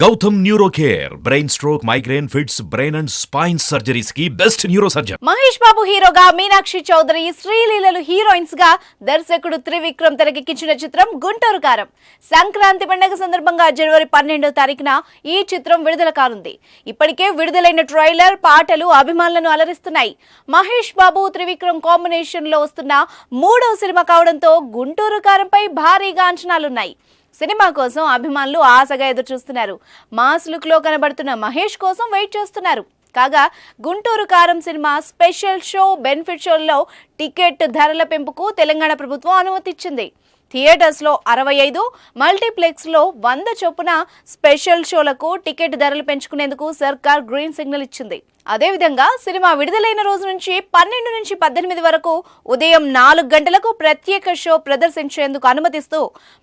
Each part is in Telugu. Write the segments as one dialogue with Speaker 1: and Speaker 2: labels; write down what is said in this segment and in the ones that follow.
Speaker 1: Gautam neuro care brain stroke migraine fits brain and spine surgeries కి best neuro surgeon.
Speaker 2: Mahesh Babu హీరోగా, మీనాక్షి చౌదరి, శ్రీలీలలు హీరోయిన్స్ గా దర్శకుడు త్రివిక్రమ్ తెరకెక్కించిన చిత్రం గుంటూరు కారం. సంక్రాంతి పండుగ సందర్భంగా జనవరి 12వ తారీఖున ఈ చిత్రం విడుదల కానుంది. ఇప్పటికే విడుదలైన ట్రైలర్, పాటలు అభిమానులను అలరిస్తున్నాయి. మహేష్ బాబు, త్రివిక్రమ్ కాంబినేషన్ లో వస్తున్న 3వ సినిమా కావడంతో గుంటూరు కారంపై భారీగా అంచనాలున్నాయి. సినిమా కోసం అభిమానులు ఆశగా ఎదురుచూస్తున్నారు. మాస్ లుక్ లో కనబడుతున్న మహేష్ కోసం వెయిట్ చేస్తున్నారు. కాగా Guntur Kaaram cinema special show, benefit షోల్లో టికెట్ ధరల పెంపుకు తెలంగాణ ప్రభుత్వం అనుమతి ఇచ్చింది. థియేటర్స్ లో 65, మల్టీప్లెక్స్ లో 100 చొప్పున స్పెషల్ షోలకు టికెట్ ధరలు పెంచుకునేందుకు సర్కార్ గ్రీన్ సిగ్నల్ ఇచ్చింది. అదేవిధంగా సినిమా విడుదలైన రోజు నుంచి 12 నుంచి 18 వరకు ఉదయం 4 గంటలకు ప్రత్యేక షో ప్రదర్శించేందుకు అనుమతిస్తూ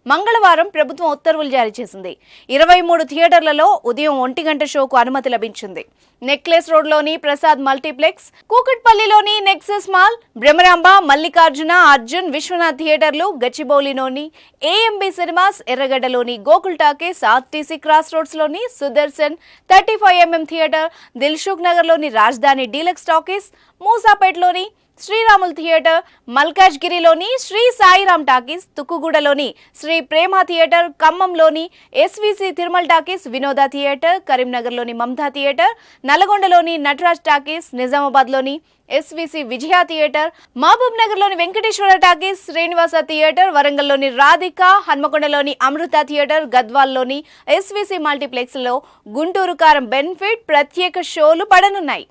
Speaker 2: మంగళవారం ప్రభుత్వం ఉత్తర్వులు జారీ చేసింది. 23 థియేటర్లలో ఉదయం 1 గంట షోకు అనుమతి లభించింది. నెక్లెస్ రోడ్లోని ప్రసాద్ మల్టీప్లెక్స్, కూకట్పల్లిలోని నెక్సెస్ మాల్, భ్రమరాంబ, మల్లికార్జున, అర్జున్, విశ్వనాథ్ థియేటర్లు, గచ్చిబౌలిలోని ఏఎంబి సినిమాస్, ఎర్రగడ్డలోని Gokul talkies, RTC cross roads లోని సుదర్శన్ 35mm థియేటర్, దిల్సుఖ్ నగర్ లోని రాజధాని డీలక్స్ టాకీస్, మూసాపేటలోని శ్రీరాముల్ థియేటర్, మల్కాజ్గిరిలోని శ్రీ సాయిరామ్ టాకీస్, తుక్కుగూడలోని శ్రీ ప్రేమ థియేటర్, ఖమ్మంలోని SVC Tirumal talkies, Vinoda theatre, కరీంనగర్లోని మమతా థియేటర్, నల్గొండలోని నటరాజ్ టాకీస్, నిజామాబాద్లోని ఎస్విసి విజయ థియేటర్, మహబూబ్ నగర్లోని వెంకటేశ్వర టాకీస్, శ్రీనివాస థియేటర్, వరంగల్లోని రాధిక, హన్మకొండలోని అమృత థియేటర్, గద్వాల్లోని ఎస్విసి మల్టీప్లెక్స్ లో గుంటూరు కారం బెనిఫిట్ ప్రత్యేక షోలు పడనున్నాయి.